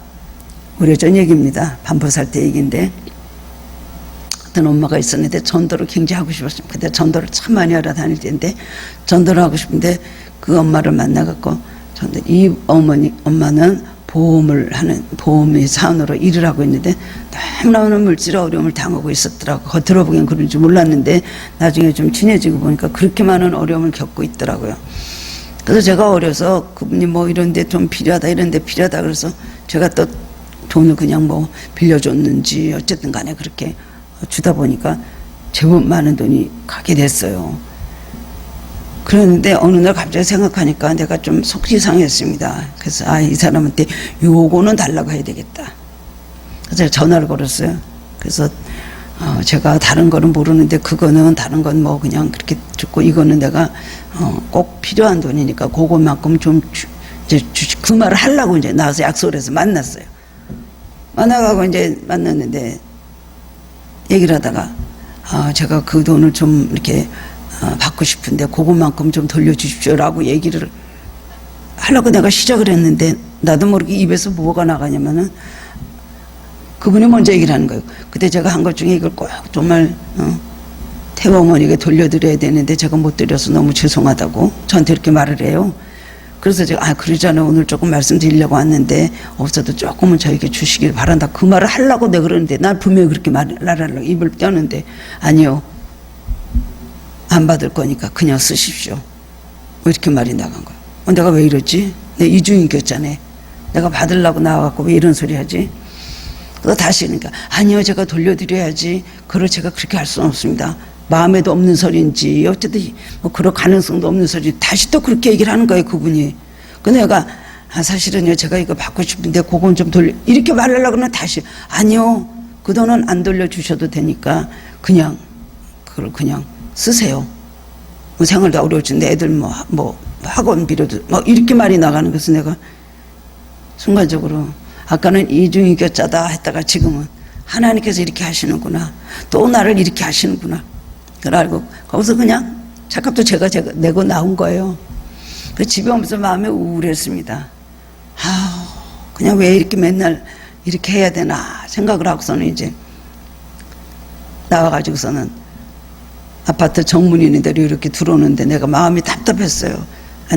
오래전 얘기입니다. 반포살 때 얘기인데 어떤 엄마가 있었는데 전도를 굉장히 하고 싶었습니다. 그때 전도를 참 많이 하러 다닐 때인데 전도를 하고 싶은데 그 엄마를 만나갖고 이 엄마는 보험의 사원으로 일을 하고 있는데 너무나 물질의 어려움을 당하고 있었더라고. 겉으로 보기엔 그런 줄 몰랐는데 나중에 좀 친해지고 보니까 그렇게 많은 어려움을 겪고 있더라고요. 그래서 제가 어려서 그분이 뭐 이런데 좀 필요하다, 이런데 필요하다 그래서 제가 또 돈을 그냥 뭐 빌려줬는지 어쨌든 간에 그렇게 주다 보니까 제법 많은 돈이 가게 됐어요. 그런데 어느 날 갑자기 생각하니까 내가 좀 속이 상했습니다. 그래서 이 사람한테 요거는 달라고 해야 되겠다. 그래서 제가 전화를 걸었어요. 그래서 제가 다른 거는 모르는데 그거는 다른 건 뭐 그냥 그렇게 듣고 이거는 내가 꼭 필요한 돈이니까 그것만큼 좀 이제 그 말을 하려고 이제 나와서 약속을 해서 만났어요. 만나가고 이제 만났는데 얘기를 하다가 제가 그 돈을 좀 이렇게 받고 싶은데 그것만큼 좀 돌려주십시오라고 얘기를 하려고 내가 시작을 했는데 나도 모르게 입에서 뭐가 나가냐면은 그분이 먼저 얘기를 하는 거예요. 그때 제가 한 것 중에 이걸 꼭 정말 태어머니에게 돌려드려야 되는데 제가 못 드려서 너무 죄송하다고 저한테 이렇게 말을 해요. 그래서 제가 그러잖아요. 오늘 조금 말씀드리려고 왔는데 없어도 조금은 저에게 주시길 바란다. 그 말을 하려고 내가 그러는데 난 분명히 그렇게 말을 하려고 입을 떼었는데 아니요. 안 받을 거니까 그냥 쓰십시오. 이렇게 말이 나간 거예요. 내가 왜 이러지? 내 이중인격자네. 내가 받으려고 나와갖고 왜 이런 소리 하지? 그래서 다시 그러니까 아니요. 제가 돌려드려야지. 그걸 제가 그렇게 할 수는 없습니다. 마음에도 없는 소리인지 어쨌든 뭐 그럴 가능성도 없는 소리 다시 또 그렇게 얘기를 하는 거예요 그분이. 근데 내가 사실은요 제가 이거 받고 싶은데 그건 좀 돌려 이렇게 말하려고 그러면 다시 아니요 그 돈은 안 돌려주셔도 되니까 그냥 그걸 그냥 쓰세요. 뭐 생활도 어려워지는데 애들 뭐 학원비로도 뭐 이렇게 말이 나가는 것은 내가 순간적으로 아까는 이중인격자다 했다가 지금은 하나님께서 이렇게 하시는구나 또 나를 이렇게 하시는구나 그걸 알고 거기서 그냥 잠깐도 제가 내고 나온 거예요. 그 집에 오면서 마음이 우울했습니다. 그냥 왜 이렇게 맨날 이렇게 해야 되나 생각을 하고서는 이제 나와가지고서는 아파트 정문이는 대로 이렇게 들어오는데 내가 마음이 답답했어요.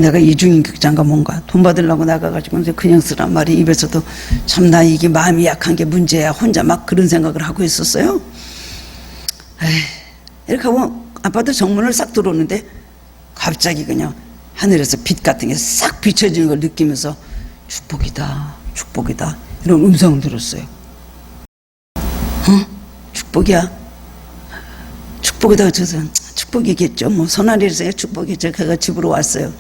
내가 이중인격자인가 뭔가 돈 받으려고 나가가지고 이제 그냥 쓰란 말이 입에서도 참 나 이게 마음이 약한 게 문제야 혼자 막 그런 생각을 하고 있었어요. 이렇게 하고 아파트 정문을 싹 들어오는데 갑자기 그냥 하늘에서 빛 같은 게 싹 비춰지는 걸 느끼면서 축복이다 축복이다 이런 음성을 들었어요. 축복이야 축복이다 어쩌서 축복이겠죠 뭐 선한일에서의 축복이죠. 걔가 집으로 왔어요.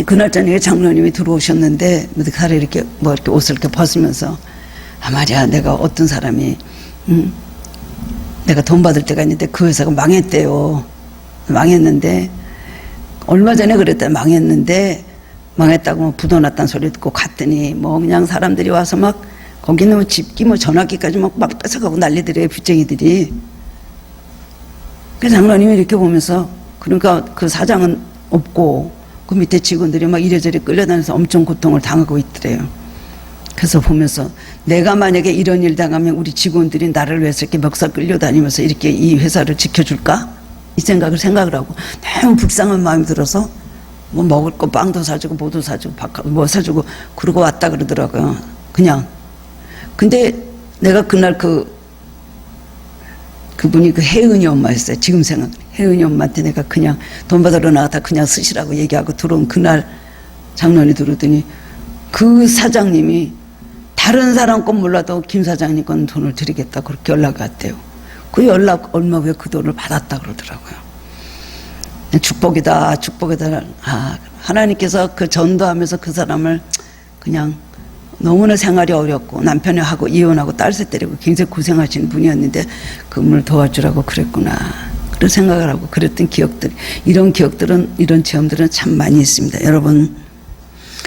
그날 저녁에 장로님이 들어오셨는데 칼에 이렇게 이렇게 옷을 이렇게 벗으면서 말이야 내가 어떤 사람이 내가 돈 받을 때가 있는데 그 회사가 망했대요. 망했는데 얼마 전에 그랬다 망했는데 망했다고 뭐 부도 났다는 소리 듣고 갔더니 뭐 그냥 사람들이 와서 막 거기는 뭐 집기 뭐 전화기까지 막 뺏어가고 난리들이에요 빚쟁이들이. 그 장로님이 이렇게 보면서 그러니까 그 사장은 없고 그 밑에 직원들이 막 이래저래 끌려다니면서 엄청 고통을 당하고 있더래요. 그래서 보면서 내가 만약에 이런 일 당하면 우리 직원들이 나를 위해서 이렇게 멱살 끌려다니면서 이렇게 이 회사를 지켜줄까? 이 생각을 하고 너무 불쌍한 마음이 들어서 뭐 먹을 거 빵도 사주고 뭐도 사주고 뭐 사주고 그러고 왔다 그러더라고요. 그냥. 근데 내가 그날 그분이 그 혜은이 엄마였어요. 지금 혜은이 엄마한테 내가 그냥 돈 받으러 나갔다 그냥 쓰시라고 얘기하고 들어온 그날 장로님 들어오더니 그 사장님이 다른 사람 건 몰라도 김 사장님 건 돈을 드리겠다 그렇게 연락이 왔대요. 그 연락 얼마 후에 그 돈을 받았다 그러더라고요. 축복이다 축복이다. 하나님께서 그 전도하면서 그 사람을 그냥 너무나 생활이 어렵고 남편이 하고 이혼하고 딸새 때리고 굉장히 고생하시는 분이었는데 그분을 도와주라고 그랬구나 그런 생각을 하고 그랬던 기억들 이런 기억들은 이런 체험들은 참 많이 있습니다. 여러분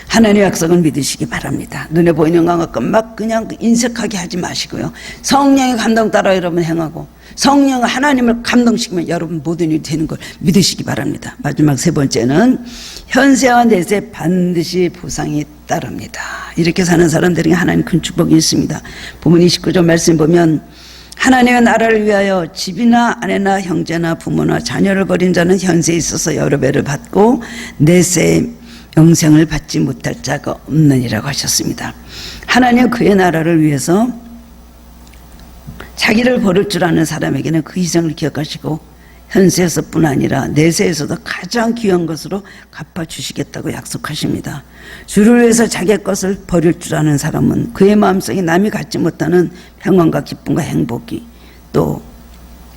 하나님의 약속은 믿으시기 바랍니다. 눈에 보이는 것만 막 그냥 인색하게 하지 마시고요. 성령의 감동 따라 여러분 행하고 성령 하나님을 감동시키면 여러분 모든 일이 되는 걸 믿으시기 바랍니다. 마지막 세 번째는 현세와 내세 반드시 보상이 따릅니다. 이렇게 사는 사람들에게 하나님 큰 축복이 있습니다. 본문 29절 말씀 보면 하나님의 나라를 위하여 집이나 아내나 형제나 부모나 자녀를 버린 자는 현세에 있어서 여러 배를 받고 내세에 영생을 받지 못할 자가 없느니라고 하셨습니다. 하나님은 그의 나라를 위해서 자기를 버릴 줄 아는 사람에게는 그 희생을 기억하시고 현세에서뿐 아니라 내세에서도 가장 귀한 것으로 갚아주시겠다고 약속하십니다. 주를 위해서 자기의 것을 버릴 줄 아는 사람은 그의 마음속에 남이 갖지 못하는 평안과 기쁨과 행복이 또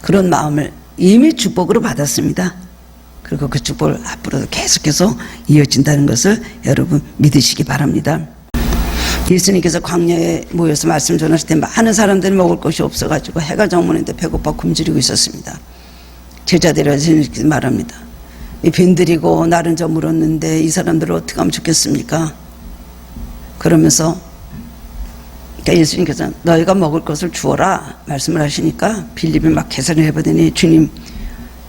그런 마음을 이미 축복으로 받았습니다. 그리고 그 축복을 앞으로도 계속해서 이어진다는 것을 여러분 믿으시기 바랍니다. 예수님께서 광야에 모여서 말씀 전하실 때 많은 사람들이 먹을 것이 없어가지고 해가 저무는데 배고파 굶주리고 있었습니다. 제자들이 예수님께서 말합니다. 이 빈들이고 날은 저물었는데 이 사람들을 어떻게 하면 좋겠습니까? 그러면서 그러니까 예수님께서 너희가 먹을 것을 주어라 말씀을 하시니까 빌립이 막 계산을 해보더니 주님,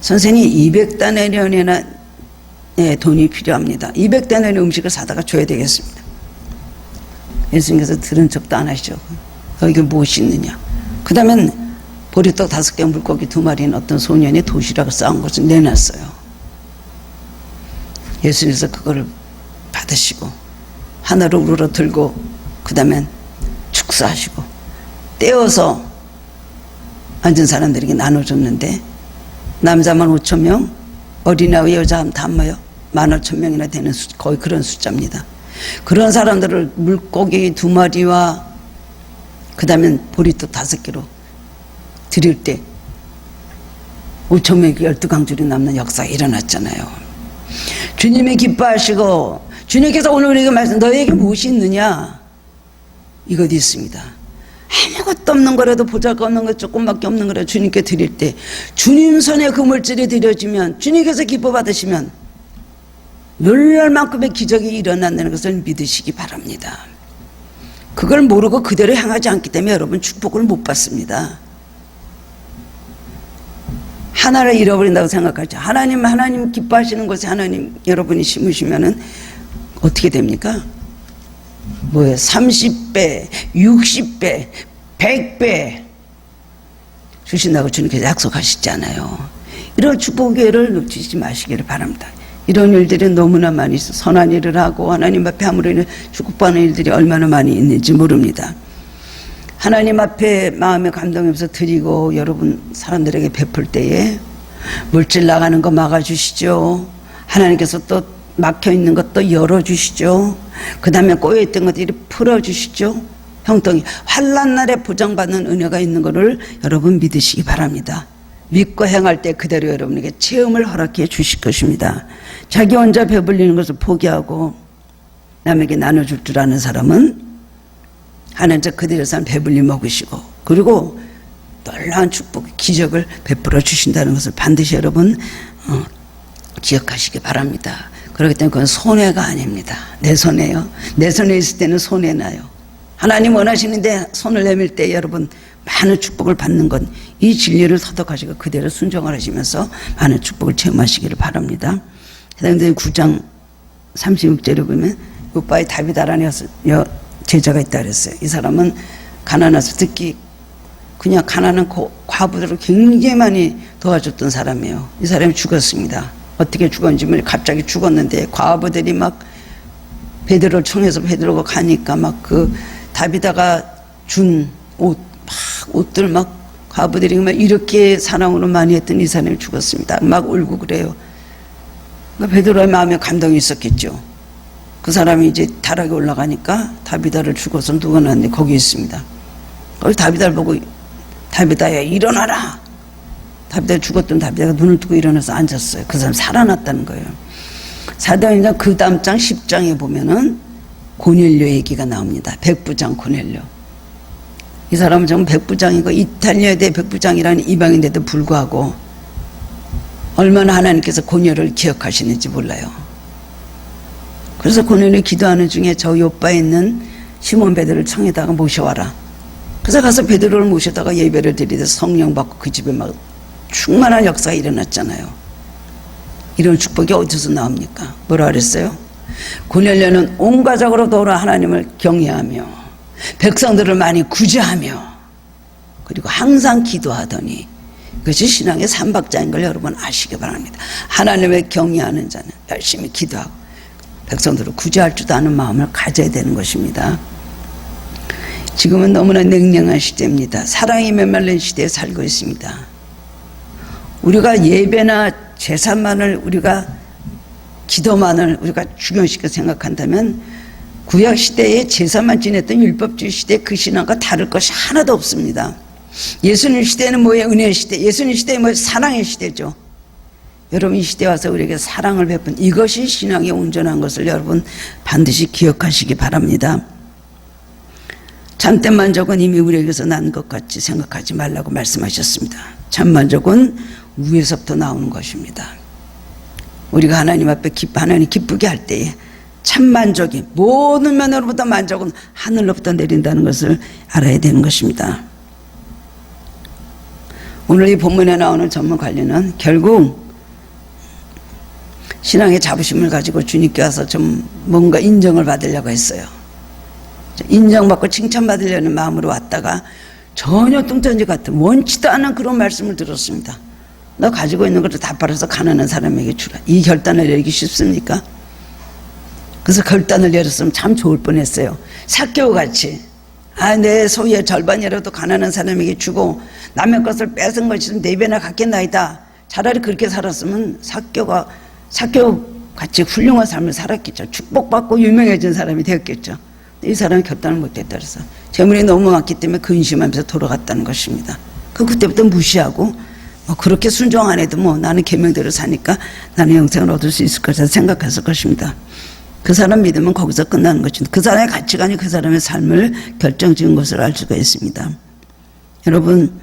선생님 200다네리온이나 돈이 필요합니다. 200다네리온 음식을 사다가 줘야 되겠습니다. 예수님께서 들은 척도 안 하시죠. 너희가 무엇이 있느냐. 그 다음엔 보리떡 5개 물고기 2마리인 어떤 소년이 도시락을 쌓은 것을 내놨어요. 예수님께서 그거를 받으시고 하나를 우러러 들고 그 다음엔 축사하시고 떼어서 앉은 사람들에게 나눠줬는데 남자만 5,000명, 어린아이 여자 다 모여 15,000명이나 되는 거의 그런 숫자입니다. 그런 사람들을 물고기 2마리와 그 다음엔 보리떡 5개로 드릴 때 5,000명이 12강줄이 남는 역사가 일어났잖아요. 주님이 기뻐하시고 주님께서 오늘 우리에게 말씀, 너희에게 무엇이 있느냐? 이것이 있습니다. 아무것도 없는 거라도 보잘것없는 거 조금밖에 없는 거라도 주님께 드릴 때 주님 손에 그 물질이 드려지면 주님께서 기뻐 받으시면 놀랄 만큼의 기적이 일어난다는 것을 믿으시기 바랍니다. 그걸 모르고 그대로 향하지 않기 때문에 여러분 축복을 못 받습니다. 하나를 잃어버린다고 생각하죠. 하나님 기뻐하시는 것에 하나님 여러분이 심으시면은 어떻게 됩니까? 뭐예요? 30배, 60배, 100배 주신다고 주님께서 약속하시잖아요. 이런 축복의 놓치지 마시기를 바랍니다. 이런 일들이 너무나 많이 있어. 선한 일을 하고 하나님 앞에 함으로 인해 축복받는 일들이 얼마나 많이 있는지 모릅니다. 하나님 앞에 마음의 감동하면서 드리고 여러분 사람들에게 베풀 때에 물질 나가는 거 막아주시죠. 하나님께서 또 막혀있는 것도 열어주시죠. 그 다음에 꼬여있던 것들이 풀어주시죠. 형통이 환난 날에 보장받는 은혜가 있는 것을 여러분 믿으시기 바랍니다. 믿고 행할 때 그대로 여러분에게 체험을 허락해 주실 것입니다. 자기 혼자 배불리는 것을 포기하고 남에게 나눠줄 줄 아는 사람은 하나님께서 그들의 삶 배불리 먹으시고 그리고 놀라운 축복, 기적을 베풀어 주신다는 것을 반드시 여러분 기억하시기 바랍니다. 그렇기 때문에 그건 손해가 아닙니다. 내 손해요. 내 손에 있을 때는 손해나요. 하나님 원하시는데 손을 내밀 때 여러분 많은 축복을 받는 건 이 진리를 터득하시고 그대로 순종을 하시면서 많은 축복을 체험하시기를 바랍니다. 해당된 9장 36절에 보면 오빠의 다비다라는 제자가 있다 그랬어요. 이 사람은 가난해서 특히 그냥 가난한 과부들을 굉장히 많이 도와줬던 사람이에요. 이 사람이 죽었습니다. 어떻게 죽었는지 갑자기 죽었는데 과부들이 막 베드로를 청해서 베드로가 가니까 막 그 다비다가 준 옷들 막 과부들이 막 이렇게 사랑으로 많이 했던 이 사람이 죽었습니다. 막 울고 그래요. 그러니까 베드로의 마음에 감동이 있었겠죠. 그 사람이 이제 타락에 올라가니까 다비다를 죽어서 누워놨는데 거기 있습니다. 거기 다비다를 보고 다비다야 일어나라. 다비다 죽었던 다비다가 눈을 뜨고 일어나서 앉았어요. 그 사람 살아났다는 거예요. 사도행전 그 다음 장 10장에 보면은 고넬료 얘기가 나옵니다. 백부장 고넬료. 이 사람은 정말 백부장이고 이탈리아 대 백부장이라는 이방인데도 불구하고 얼마나 하나님께서 고넬료를 기억하시는지 몰라요. 그래서 고넬료 기도하는 중에 저 요바에 있는 시몬 베드로를 청에다가 모셔와라. 그래서 가서 베드로를 모셔다가 예배를 드리듯 성령 받고 그 집에 막 충만한 역사가 일어났잖아요. 이런 축복이 어디서 나옵니까? 뭐라 그랬어요? 고넬료는 온 가족으로 돌아 하나님을 경외하며 백성들을 많이 구제하며 그리고 항상 기도하더니 그것이 신앙의 삼박자인 걸 여러분 아시기 바랍니다. 하나님을 경외하는 자는 열심히 기도하고 백성들을 구제할 줄 아는 마음을 가져야 되는 것입니다. 지금은 너무나 냉랭한 시대입니다. 사랑이 메말른 시대에 살고 있습니다. 우리가 예배나 제사만을 우리가 기도만을 우리가 중요시켜 생각한다면 구약 시대에 제사만 지냈던 율법주의 시대 그 신앙과 다를 것이 하나도 없습니다. 예수님 시대는 뭐예요? 은혜의 시대. 예수님 시대는 뭐예요? 사랑의 시대죠. 여러분 이 시대에 와서 우리에게 사랑을 베푼 이것이 신앙의 온전한 것을 여러분 반드시 기억하시기 바랍니다. 참된 만족은 이미 우리에게서 난 것 같이 생각하지 말라고 말씀하셨습니다. 참 만족은 위에서부터 나오는 것입니다. 우리가 하나님 앞에 하나님 기쁘게 할 때에 참 만족이, 모든 면으로부터 만족은 하늘로부터 내린다는 것을 알아야 되는 것입니다. 오늘 이 본문에 나오는 전문 관리는 결국 신앙의 자부심을 가지고 주님께 와서 좀 뭔가 인정을 받으려고 했어요. 인정받고 칭찬받으려는 마음으로 왔다가 전혀 뚱딴지 같은 원치도 않은 그런 말씀을 들었습니다. 너 가지고 있는 것을 다 팔아서 가난한 사람에게 주라. 이 결단을 내리기 쉽습니까? 그래서 결단을 내렸으면 참 좋을 뻔했어요. 삭개오 같이 내 소유의 절반이라도 가난한 사람에게 주고 남의 것을 뺏은 것이 네 배나 갖겠나이다. 차라리 그렇게 살았으면 삭개오 같이 훌륭한 삶을 살았겠죠. 축복받고 유명해진 사람이 되었겠죠. 이 사람은 결단을 못했다 그래서 재물이 너무 많기 때문에 근심하면서 돌아갔다는 것입니다. 그때부터 무시하고 그렇게 순종 안 해도 나는 계명대로 사니까 나는 영생을 얻을 수 있을 것이라 생각했을 것입니다. 그 사람 믿으면 거기서 끝나는 것입니다. 그 사람의 가치관이 그 사람의 삶을 결정지은 것을 알 수가 있습니다. 여러분,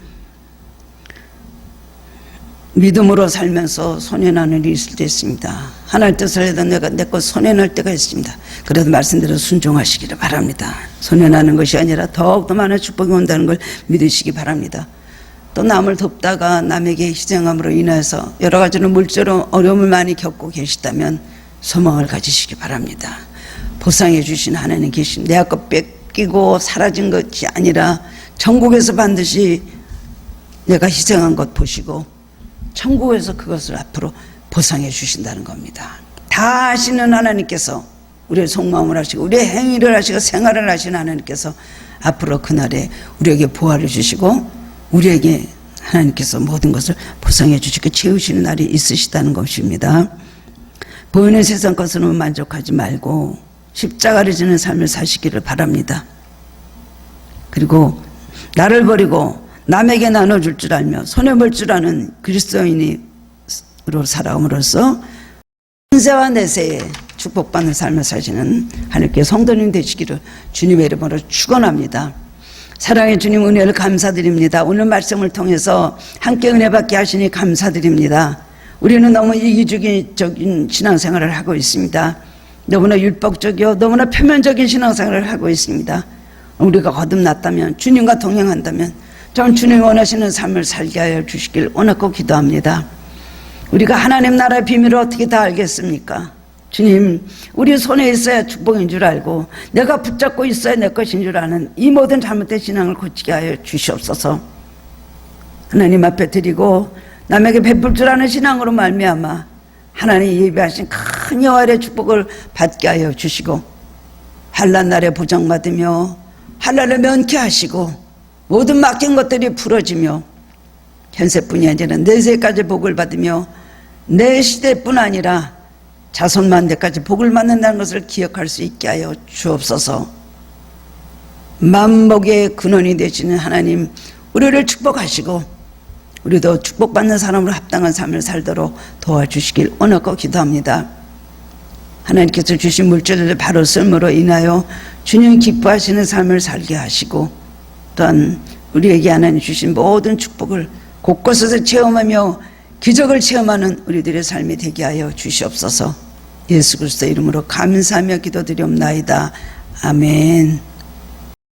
믿음으로 살면서 손해나는 일이 있을 때 있습니다. 하나님 뜻을 해도 내가 내 것 손해날 때가 있습니다. 그래도 말씀대로 순종하시기를 바랍니다. 손해나는 것이 아니라 더욱더 많은 축복이 온다는 걸 믿으시기 바랍니다. 또 남을 돕다가 남에게 희생함으로 인해서 여러 가지로 물질로 어려움을 많이 겪고 계시다면 소망을 가지시기 바랍니다. 보상해 주신 하나님 계신 내 것 뺏기고 사라진 것이 아니라 천국에서 반드시 내가 희생한 것 보시고 천국에서 그것을 앞으로 보상해 주신다는 겁니다. 다 아시는 하나님께서 우리의 속마음을 하시고 우리의 행위를 하시고 생활을 하시는 하나님께서 앞으로 그날에 우리에게 보화를 주시고 우리에게 하나님께서 모든 것을 보상해 주시고 채우시는 날이 있으시다는 것입니다. 보이는 세상 것으로만 만족하지 말고 십자가를 지는 삶을 사시기를 바랍니다. 그리고 나를 버리고 남에게 나눠줄 줄 알며 손해볼 줄 아는 그리스도인으로 살아옴으로써 현세와 내세에 축복받는 삶을 사시는 하나님께 성도님 되시기를 주님의 이름으로 축원합니다. 사랑의 주님 은혜를 감사드립니다. 오늘 말씀을 통해서 함께 은혜 받게 하시니 감사드립니다. 우리는 너무 이기주의적인 신앙생활을 하고 있습니다. 너무나 율법적이요 너무나 표면적인 신앙생활을 하고 있습니다. 우리가 거듭났다면 주님과 동행한다면 전 주님이 원하시는 삶을 살게 하여 주시길 원하고 기도합니다. 우리가 하나님 나라의 비밀을 어떻게 다 알겠습니까? 주님, 우리 손에 있어야 축복인 줄 알고 내가 붙잡고 있어야 내 것인 줄 아는 이 모든 잘못된 신앙을 고치게 하여 주시옵소서. 하나님 앞에 드리고 남에게 베풀 줄 아는 신앙으로 말미암아 하나님이 예비하신 큰 여호와의 축복을 받게 하여 주시고 환난 날에 보장받으며 환난을 면케하시고 모든 맡긴 것들이 풀어지며 현세뿐이 아니라 내세까지 복을 받으며 내 시대뿐 아니라 자손만대까지 복을 받는다는 것을 기억할 수 있게 하여 주옵소서. 만복의 근원이 되시는 하나님, 우리를 축복하시고 우리도 축복받는 사람으로 합당한 삶을 살도록 도와주시길 원하고 기도합니다. 하나님께서 주신 물질을 바로 쓸므로 인하여 주님 기뻐하시는 삶을 살게 하시고 또한 우리에게 하나님 주신 모든 축복을 곳곳에서 체험하며 기적을 체험하는 우리들의 삶이 되게 하여 주시옵소서. 예수 그리스도 이름으로 감사하며 기도드리옵나이다. 아멘.